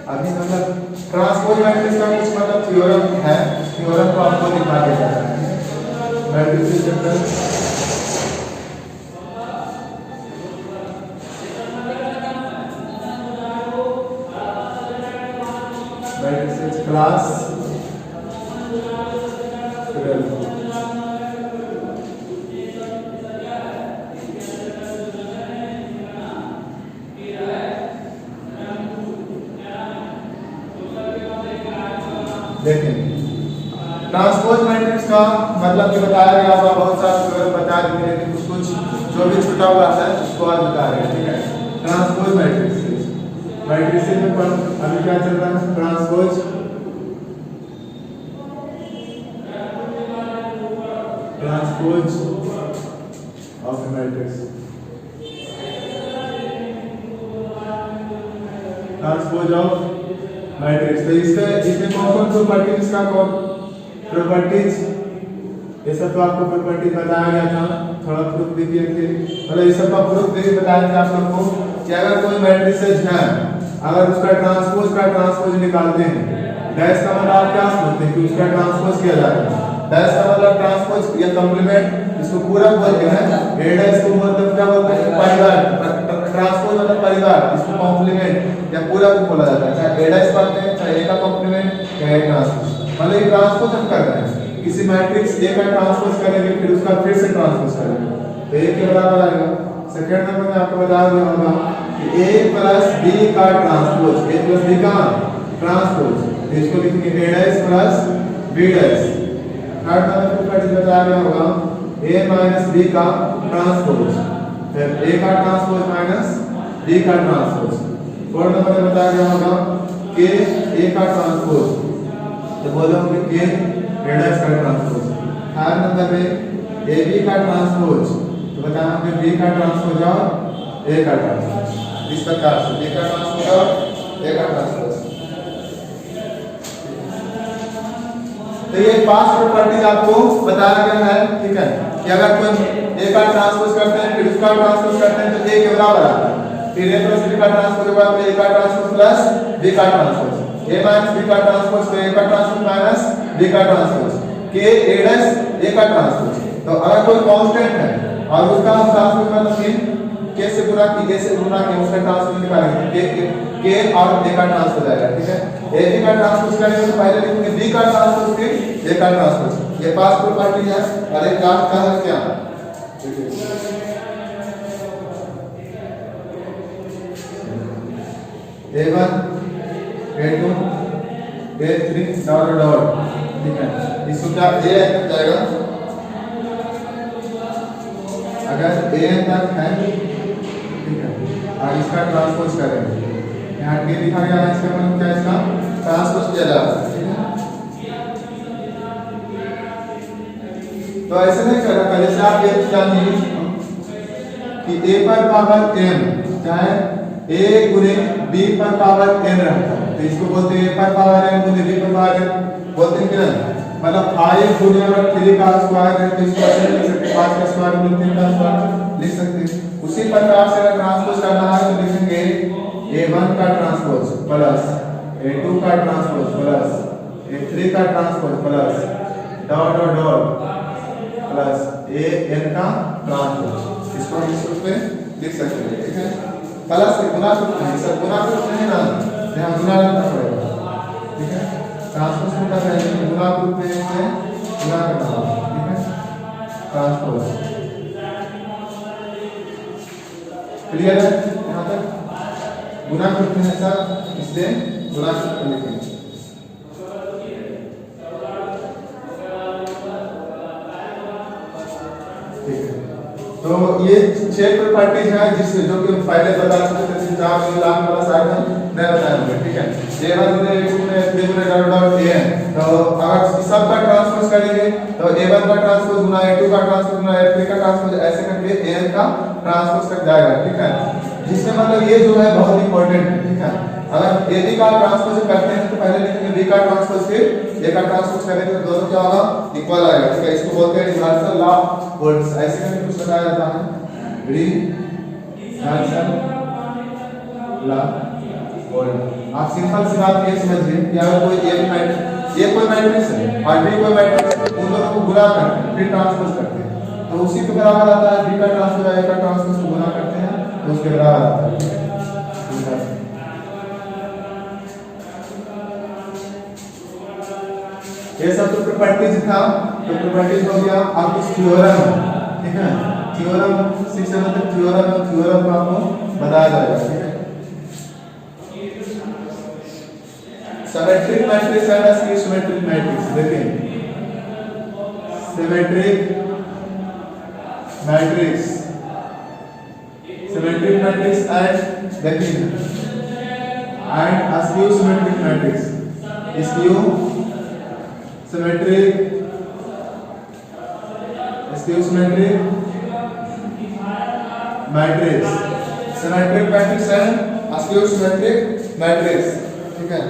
अभी मतलब transpose matrix का कुछ मतलब थ्योरम है, थ्योरम को आपको दिखा दिया जाता है मैट्रिक्स चैप्टर। Matrix class 12। देखें ट्रांसपोज मैट्रिक्स का मतलब कि बताया गया होगा, बहुत सारा थ्योरम बता दिए, लेकिन कुछ कुछ जो भी छूटा हुआ है उसको आज बता रहे हैं, ठीक है। ट्रांसपोज मैट्रिक्स, मैट्रिक्स में अभी क्या चल रहा है, transpose transpose of matrix, transpose of matrix. तो इसमें कौन कौन प्रॉपर्टीज का कौन प्रॉपर्टीज, ये सब तो आपको प्रॉपर्टीज बताया गया था, थोड़ा प्रूफ भी दिए थे, मतलब ये सब का प्रूफ भी बताया था आप लोग को कि अगर कोई मैट्रिक्स है, अगर उसका ट्रांसपोज निकालते हैं, डैश का मतलब आप क्या सोचते हैं कि उसका ट्रांसपोज किया जाएगा, डैश का मतलब ट्रांसपोज या कंप्लीमेंट, इसको पूरा बोलते हैं। ए डैश को मतलब क्या बोलते हैं, परिवार, ट्रांसपोज मतलब परिवार, इसको कॉम्प्लीमेंट या पूरा भी बोला जाता है, चाहे ए डैश पढ़ते हैं, चाहे ए का कॉम्प्लीमेंट या ए ट्रांसपोज, मतलब ये ट्रांसपोज हम कर रहे हैं, किसी मैट्रिक्स ए का ट्रांसपोज करेंगे फिर उसका फिर से ट्रांसपोज करेंगे, तो ए के बराबर आएगा। सेकंड नंबर में आपको बता दिया होगा कि a प्लस b का ट्रांसपोज, a प्लस b का ट्रांसपोज, तो इसको लिखेंगे a dash plus b dash. Third number पर बताया गया होगा a माइनस b का ट्रांसपोज, फिर a का ट्रांसपोज माइनस b का ट्रांसपोज। फोर्थ नंबर में बताया गया होगा कि a का ट्रांसपोज, तो बोलो कि k a डैश का ट्रांसपोज। थर्ड नंबर में ab का ट्रांसपोज, तो बताना कि b का ट्रांसपोज और a का ट्रांसपोज, इस प्रकार से b का ट्रांसपोज और a का ट्रांसपोज। तो ये 5 प्रॉपर्टीज आपको बताया गया है, ठीक है, कि अगर कोई a का ट्रांसपोज करते हैं फिर उसका ट्रांसपोज करते हैं तो a के बराबर आता है, फिर a प्लस b का ट्रांसपोज होगा तो a का ट्रांसपोज प्लस b का ट्रांसपोज, a माइनस b का ट्रांसपोज तो a का ट्रांसपोज माइनस b का transpose, k a dash a का ट्रांसपोज। तो अगर कोई कांस्टेंट है और उसका हम ट्रांसपोज मतलब k से गुणा की, a से गुणा के उसका ट्रांसपोज निकालेंगे, k और a का ट्रांसपोज आएगा, ठीक है। a b का ट्रांसपोज करेंगे तो पहले लिखेंगे b का ट्रांसपोज फिर a का ट्रांसपोज, ये 5 प्रॉपर्टी है। और एक काम का है क्या, a1 a2 a3 dot dot, ठीक है। इसको क्या a तक जाएगा, अगर a तक है, ठीक है, और इसका ट्रांसपोज करेंगे, यहाँ के लिखा गया है, इसका मतलब क्या, इसका ट्रांसपोज किया जा रहा है, ठीक है। तो ऐसे नहीं कर रहा, जैसे आप ये जानिए कि a पर पावर m चाहे a गुने b पर पावर n रहता है, तो इसको बोलते हैं a पर पावर n गुने b पर पावर n, बोलते हैं कि नहीं, मतलब 5 गुने अगर 3 का स्क्वायर है तो इसको ऐसे लिख सकते हैं, 5 का स्क्वायर गुने 3 का स्क्वायर लिख सकते हैं। उसी प्रकार से अगर ट्रांसपोज करना है तो लिखेंगे a1 का ट्रांसपोज प्लस a2 का ट्रांसपोज प्लस a3 का transpose plus dot dot dot plus an का ट्रांसपोज, इसको हम इस रूप में लिख सकते हैं, ठीक है। प्लस से गुणा रूप नहीं, सब गुणा रूप नहीं ना, यहाँ गुणा लिखना पड़ेगा, ठीक है। ट्रांसपोज को करना है गुणा रूप में इसे गुणा करना होगा, ठीक है, ट्रांसपोज। क्लियर है यहाँ तक, गुणा रूप में ऐसा इससे गुणा रूप में लिखेंगे। तो ये 6 प्रॉपर्टीज हैं जिससे जो कि पहले बता चुके थे, 4 लाख वाला शायद हम नहीं बताएंगे, ठीक है। a1 गुने a2 गुने a3 गुने डॉट डॉट an, तो अगर सब का ट्रांसपोज करेंगे तो a1 का ट्रांसपोज गुना a2 का ट्रांसपोज गुना a3 का ट्रांसपोज, ऐसे करके an का ट्रांसपोज तक जाएगा, ठीक है। जिसमें मतलब ये जो है बहुत इंपॉर्टेंट है, ठीक है। अगर ab का ट्रांसपोज करते हैं तो पहले लिखेंगे b का ट्रांसपोज फिर a का ट्रांसपोज करेंगे तो दोनों क्या होगा, इक्वल आएगा, ठीक है। इसको बोलते हैं रिवर्सल लॉ ऑफ वोल्ट्स, ऐसे करके कुछ बताया जाता है, रिवर्सल लॉ और आप सिंपल सी बात ये समझिए कि अगर कोई ये कोई मैट्रिक्स है और बी कोई मैट्रिक्स है, उन दोनों को गुणा करते हैं फिर ट्रांसपोज करते हैं, तो उसी के बराबर आता है बी का ट्रांसपोज ए का ट्रांसपोज को गुणा करते हैं तो उसके बराबर आता है। ये सब तो प्रॉपर्टीज था, तो प्रॉपर्टीज हो गया। अब कुछ थ्योरम, ठीक है, थ्योरम शिक्षा मतलब थ्योरम को आपको बताया जाएगा, ठीक है। सिमेट्रिक मैट्रिक्स है ना, सिमेट्रिक मैट्रिक्स देखिए, सिमेट्रिक मैट्रिक्स एंड देखिए and askew symmetric matrix, skew symmetric matrix, symmetric matrix है अस्क्यू सिमेट्रिक मैट्रिक्स, ठीक है।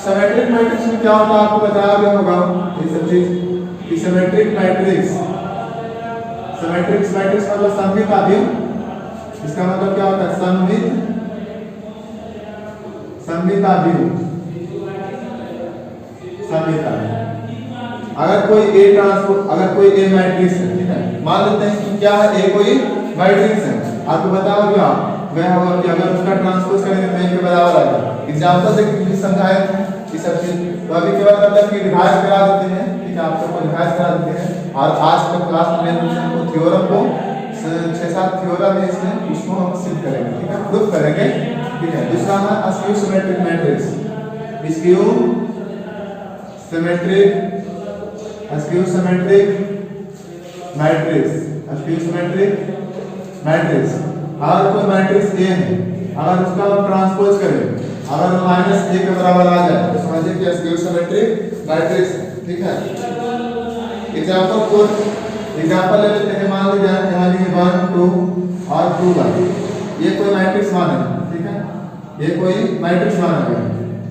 सिमेट्रिक मैट्रिक्स में क्या होता है आपको बताया गया होगा ये सब चीज। सिमेट्रिक मैट्रिक्स मतलब सममित आव्यूह, इसका मतलब क्या होता है सममित आव्यूह। अगर कोई ए मैट्रिक्स है, ठीक है, मान लेते हैं कि क्या है ए कोई मैट्रिक्स है, आपको बताया गया वह होगा कि अगर उसका ट्रांसपोज करेंगे तो ए के बराबर आएगा। एग्जांपल से समझाए कि सब चीज, तो अभी के बाद मतलब कि रिवाइज करा देते हैं, ठीक है, आप सबको रिवाइज करा देते हैं। और आज का क्लास में हमको थ्योरम को 6-7 थ्योरम है इसमें, उसको हम सिद्ध करेंगे, ठीक है, प्रूफ करेंगे, ठीक है। दूसरा है askew symmetric matrix, askew symmetric matrix. अगर कोई मैट्रिक्स ए है, अगर उसका हम ट्रांसपोज करें, अगर -a के बराबर आ जाए तो समझिए कि अस्क्यू सिमेट्रिक मैट्रिक्स है, ठीक है। एग्जांपल ले लेते हैं, मान लीजिए यहाँ लिखे 1 2 और 2 1, ये कोई मैट्रिक्स मान है, ठीक है, ये कोई मैट्रिक्स मान है।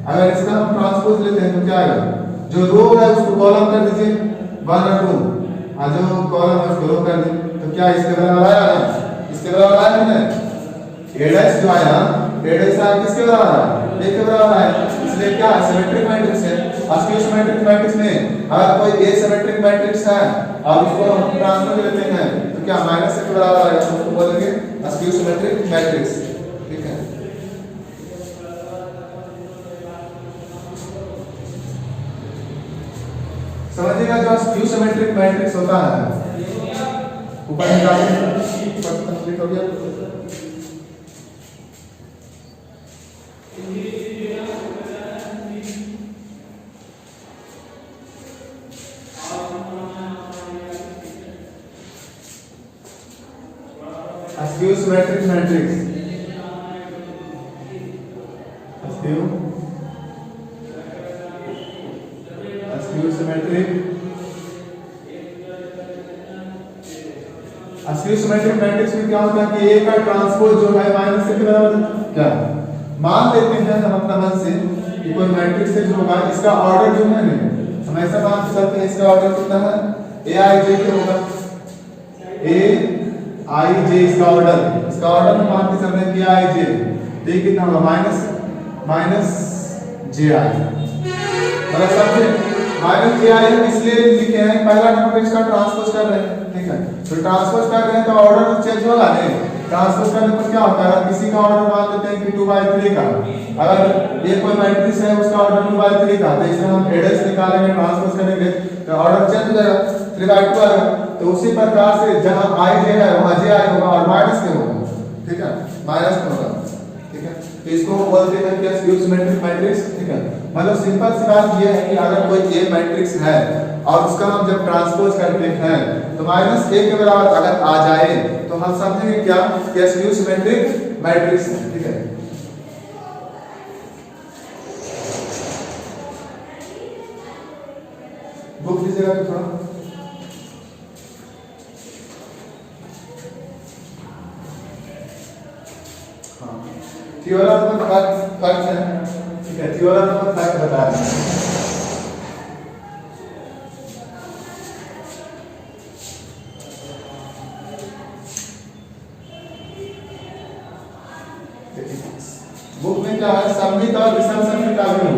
अगर इसका हम ट्रांसपोज लेते हैं तो क्या आएगा, जो रो है उसको कॉलम कर दीजिए 1 और 2, और जो कॉलम है उसको रो कर दीजिए, तो क्या इसके बराबर आया, इसके बराबर आया नहीं, a डैश जो आया a डैश आया किसके बराबर आया, a के बराबर आया। इसलिए क्या सिमेट्रिक मैट्रिक्स है। अस्क्यू सिमेट्रिक मैट्रिक्स में अगर कोई a सिमेट्रिक मैट्रिक्स है और उसको हम ट्रांसपोज लेते हैं तो क्या -a के बराबर आएगा, तो उसको बोलेंगे अस्क्यू सिमेट्रिक मैट्रिक्स, ठीक है। समझिएगा जो अस्क्यू सिमेट्रिक मैट्रिक्स होता है, ऊपर कंप्लीट हो गया। Askew symmetric matrix, askew symmetric matrix में क्या होता है कि ए का ट्रांसपोज जो है -a के बराबर क्या, मान लेते हैं हम अपना मन से कि कोई मैट्रिक्स है जो होगा, इसका ऑर्डर जो है ना, हम ऐसा मान सकते हैं इसका ऑर्डर कितना है, aij के होगा, aij इसका ऑर्डर में मान के चल रहे हैं कि aij, तो ये कितना होगा -ji, मतलब समझे -ji इसलिए लिखे हैं, पहला नंबर इसका ट्रांसपोज कर रहे हैं, ठीक है, तो ट्रांसपोज कर रहे हैं तो ऑर्डर चेंज होगा नहीं, ट्रांसपोज करने पर क्या होता है, किसी का ऑर्डर मान लेते हैं कि 2/3 का, अगर ये कोई मैट्रिक्स है उसका ऑर्डर 2/3 का, तो इसमें हम एडस निकालेंगे, ट्रांसपोज करेंगे तो ऑर्डर चेंज हो जाएगा, 3/2 आएगा। तो उसी प्रकार से जहां i j है वहां j i होगा और माइनस के होगा, ठीक है, माइनस में होगा, ठीक है। तो इसको बोलते हैं कि अस्क्यू सिमेट्रिक मैट्रिक्स, ठीक है। मतलब सिंपल सी बात ये है कि अगर कोई ए मैट्रिक्स है और उसका हम जब ट्रांसपोज करते हैं तो -a के बराबर अगर आ जाए तो हम समझेंगे क्या कि अस्क्यू सिमेट्रिक मैट्रिक्स है, ठीक है। बुक लीजिएगा तो थोड़ा, थ्योरम में फर्क है, ठीक है, थ्योरम में फर्क बता रहे हैं। बुक में क्या है, सममित और विषम सममित अवयव।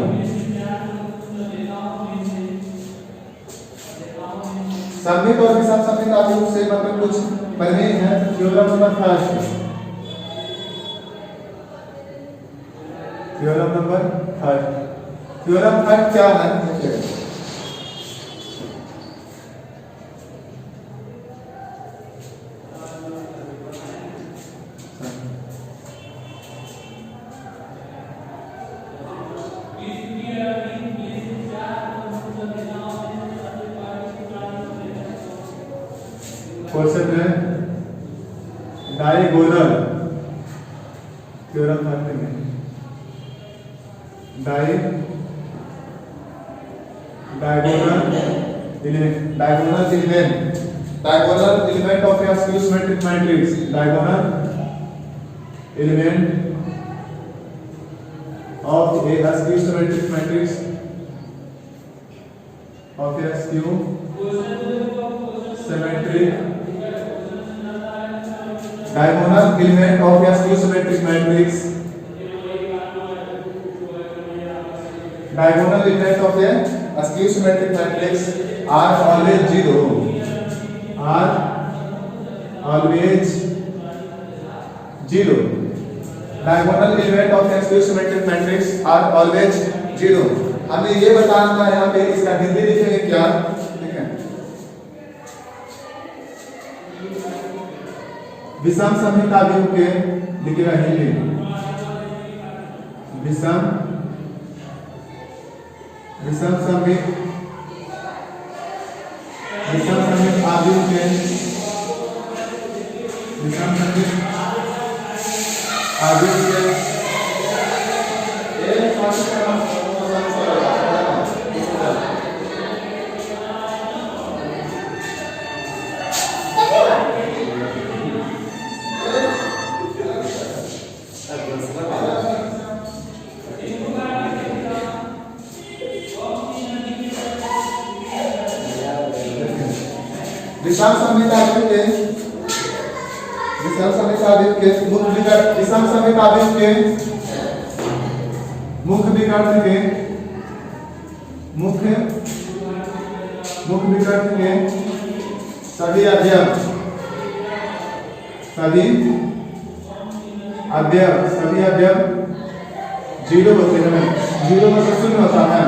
सममित और विषम सममित अवयव से मतलब कुछ प्रमेय है। Theorem number first, theorem number first, theorem first क्या है? क्वेश्चन है डायगोनल, थ्योरम फर्स्ट में diagonal element of a skew symmetric matrix, diagonal element of a skew symmetric matrix of a skew symmetric diagonal element of a skew symmetric matrix, diagonal element of a skew symmetric matrix are always zero, are always zero, diagonal element of a skew symmetric matrix are always zero। हमें ये बताना था यहाँ पे, इसका हिंदी लिखेंगे क्या, ठीक है, विषम सममित अवयव के लिखेगा हिंदी, विषम सममित अवयव के, विषम सममित अवयव के विषम सममित अवयव के, विषम सममित अवयव के मुख्य विकर्ण, विषम सममित अवयव के मुख्य विकर्ण के, मुख्य विकर्ण के सभी अवयव, सभी अवयव जीरो होते हैं। जीरो मतलब शून्य होता है,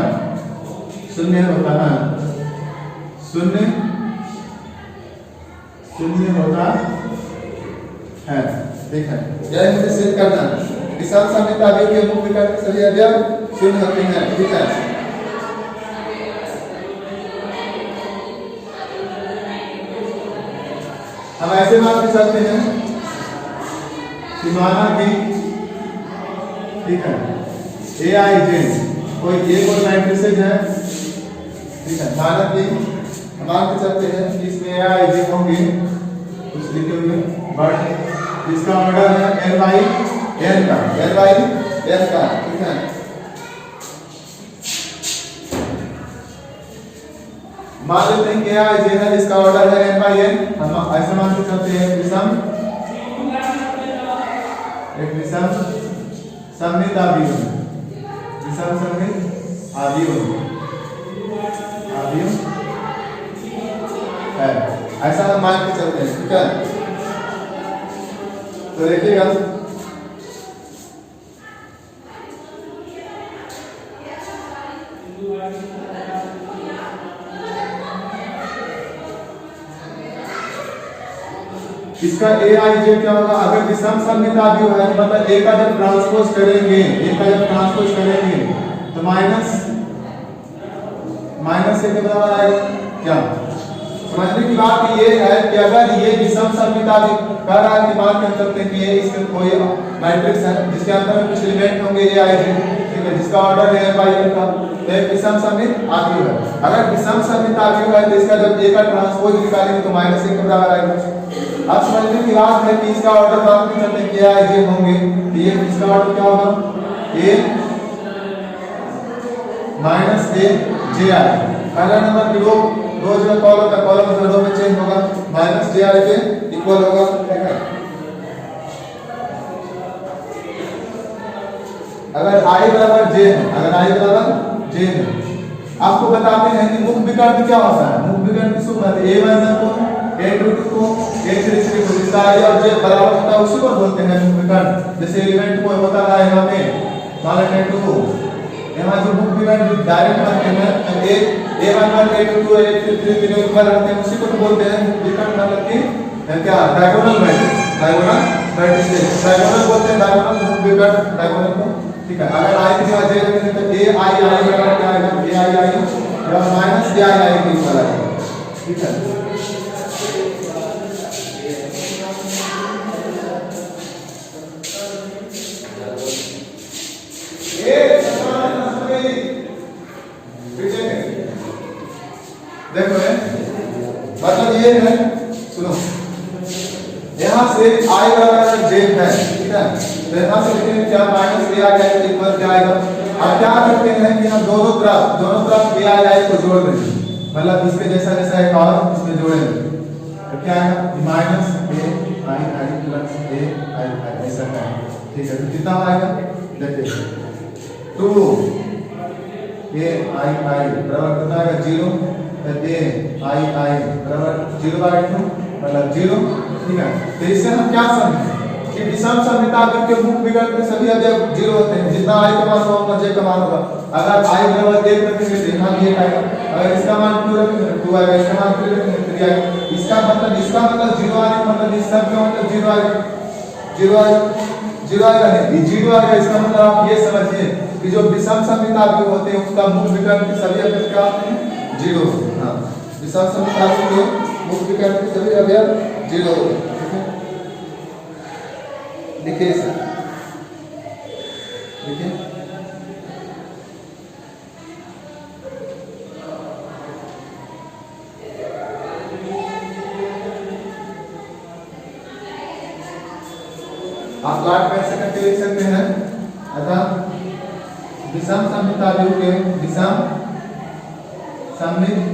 शून्य होता है, शून्य होता है, ठीक है, यह मुझे सिद्ध करना है। विषम सममित अवयव के मुख्य विकर्ण के सभी अवयव शून्य होते हैं, ठीक है। हम ऐसे मान के चलते हैं कि माना कि, ठीक है, ए आई जे कोई एक और मैट्रिसेज है, ठीक है, माना कि मान के चलते हैं कि इसमें ए आई जे होंगे कुछ लिखे हुए, बट इसका ऑर्डर है n बाई n का, ठीक है। मान लेते हैं कि ए आई जे है, इसका ऑर्डर है n बाई n, हम ऐसे मान के चलते हैं विषम सममित अवयव, विषम सममित अवयव है, ऐसा हम मान के चलते हैं, ठीक है। तो देखिएगा इसका ए आई जे क्या होगा, अगर विषम सममित अवयव है मतलब ए का जब ट्रांसपोज करेंगे तो माइनस से के बराबर आएगा क्या। समझने की बात ये है कि अगर ये विषम सममित अवयव कह रहा है कि मान कर सकते हैं कि ये इसका कोई मैट्रिक्स है जिसके अंदर कुछ एलिमेंट होंगे ए आई जे, ठीक है, जिसका ऑर्डर है बाई n का, तो एक विषम सममित अवयव है। अगर विषम सममित अवयव है तो इसका जब ए का ट्रांसपोज निकालेंगे तो माइनस एक के बराबर आएगा। अब समझने की बात है कि इसका ऑर्डर बात करते हैं कि आई जे होंगे, तो ये इसका ऑर्डर क्या होगा, ए माइनस ए जे आई। पहला नंबर की रो जो कॉलम रो में चेंज होगा, माइनस जे आई के इक्वल होगा, ठीक है। जेन है। आपको बताते हैं कि मुख्य विकर्ण क्या होता है। मुख्य विकर्ण किसको कहते हैं? A1 को, A22 को, A33 को, जिसका I और J बराबर होता है उसी को बोलते हैं मुख्य विकर्ण। जैसे एलिमेंट को होता है यहाँ पे मान लेते हैं यहाँ जो मुख्य विकर्ण डायरेक्ट बनते हैं A11 A22 A33 इक्वल रहते हैं उसी को बोलते हैं मुख्य विकर्ण। मतलब कि क्या diagonal matrix, diagonal matrix, diagonal बोलते हैं, डायगोनल मुख्य विकर्ण डायगोनल को। ठीक है, अगर I की जगह J रखेंगे तो A I I बराबर क्या आएगा? A I I या माइनस A I I के इक्वल आएगा। ठीक है, देखो मतलब ये है, सुनो यहाँ से I बराबर J है। ठीक है, तो यहाँ से लिखेंगे क्या? माइनस A I I के इक्वल क्या आएगा? अब क्या करते हैं कि हम दोनों तरफ A I I को जोड़ देंगे, मतलब इसके जैसा जैसा एक और इसमें जोड़ेंगे तो क्या आएगा? Minus A I I plus A I I ऐसा है। ठीक है, तो कितना आएगा? देखिए 2 A I I बराबर कितना आएगा? 0। A I I बराबर 0/2 मतलब 0। ठीक है, तो इससे हम क्या समझें कि विषम सममिताविक के मुख्य विकर्ण के सभी अवयव 0 होते हैं। जितना I का मान होगा J का मान होगा। अगर I बराबर 1 रखेंगे तो यहाँ भी 1 आएगा, अगर इसका मान 2 रखेंगे तो 2 आएगा, इसका मान 3 रखेंगे तो 3 आएगा। इसका मतलब 0 आएगा, मतलब इस सब का मतलब 0 आएगा, 0 आएगा, 0 आएगा नहीं 0 आएगा। इसका मतलब आप ये समझिए कि जो विषम सममिताविक होते हैं उसका मुख्य विकर्ण के सभी अवयव क्या होते हैं? 0। हाँ, विषम सममिताविक के मुख्य विकर्ण के सभी अवयव 0 होते हैं। देखिए सर, देखिए आप लाट में सेकंड लिख सकते हैं। अतः विषम सममिताविक के विषम सममिताविक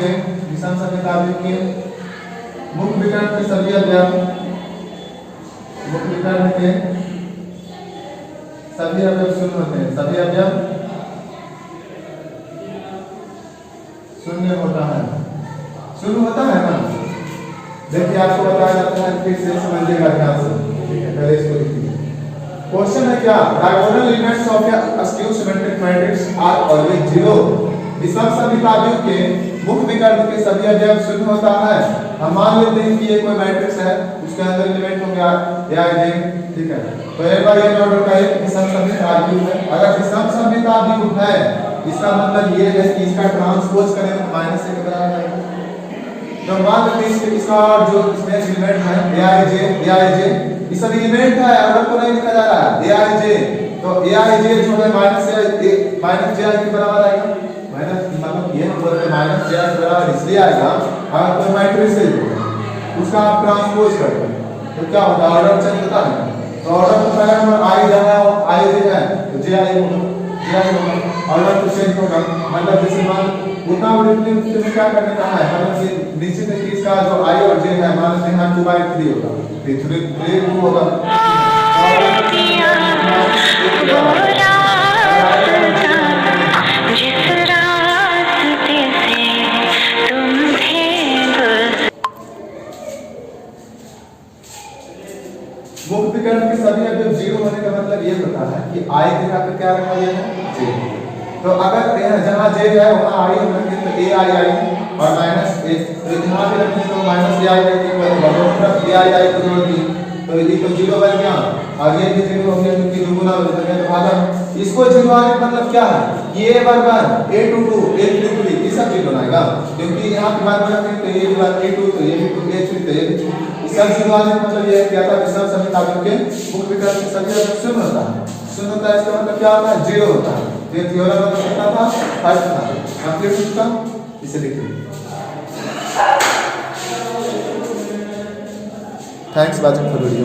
के विषम सममिताविक के मुख्य विकर्ण के सभी अवयव मुख्य विकर्ण के सभी अवयव शून्य होते हैं। सभी अवयव शून्य होता है, शून्य होता है ना। देखिए आपको बताया जाता है, फिर से समझिएगा ध्यान से। ठीक है, पहले इसको लिखिए। क्वेश्चन है क्या? Diagonal elements of a skew symmetric matrix are always 0। विषम सममिताविक के मुख्य विकर्ण के सभी अवयव शून्य होता है। हम मान लेते हैं कि ये कोई मैट्रिक्स है, उसके अंदर एलिमेंट होंगे A I J। ठीक है, तो A बाय N ऑर्डर का एक विषम सममिताविक है। अगर विषम सममिताविक है इसका मतलब ये है कि इसका ट्रांसपोज करें तो माइनस के बराबर आएगा। तो मान लेते हैं इसका जो इसमें एलिमेंट है A I J ये सब एलिमेंट है, ऑर्डर को नहीं लिखा जा रहा है। A I J तो A I J जो है माइनस J I के बराबर आएगा। माइनस मतलब ये बोलते हैं माइनस J I के बराबर इसलिए आएगा अगर कोई मैट्रिक्स है उसका आप ट्रांसपोज करते हैं तो क्या होता है? ऑर्डर चेंज होता है। तो ऑर्डर को पहले नंबर I जहां I J है तो J I होगा, ऑर्डर तो चेंज होगा। मतलब जैसे मान उतना में क्या करने का है, मतलब ये निश्चित है कि इसका जो I और J है मान लेते हैं 2/3 होगा, फिर 3 2 होगा। मुख्य विकर्ण के सभी अवयव 0 होने का मतलब ये होता है कि I की जगह पे क्या रखा गया है? J। तो अगर जहां J है वहां I रखेंगे तो A I I और माइनस A, तो जहां भी रखेंगे तो माइनस A I I के इक्वल होगा। दोनों तरफ A I I को जोड़ दिए तो ये तो 0 बन गया और ये भी 0 हो गया क्योंकि दुगुना हो गया तो भागा। इसको 0 आने का मतलब क्या है? ये A11 A22 A33 ये सब 0 आएगा क्योंकि यहां पे बात करें तो ये बात A2 तो ये भी 2 A3 तो ये भी 2 इसका 0 आने का मतलब ये है कि आता विषम सममिताविक के मुख्य विकर्ण के सभी अवयव शून्य होता है। शून्य होता है इसका मतलब क्या होता है? 0 होता है। ये थ्योरम में कितना था? फर्स्ट था। कंप्लीट होता इसे लिखिए। Thanks watching for video.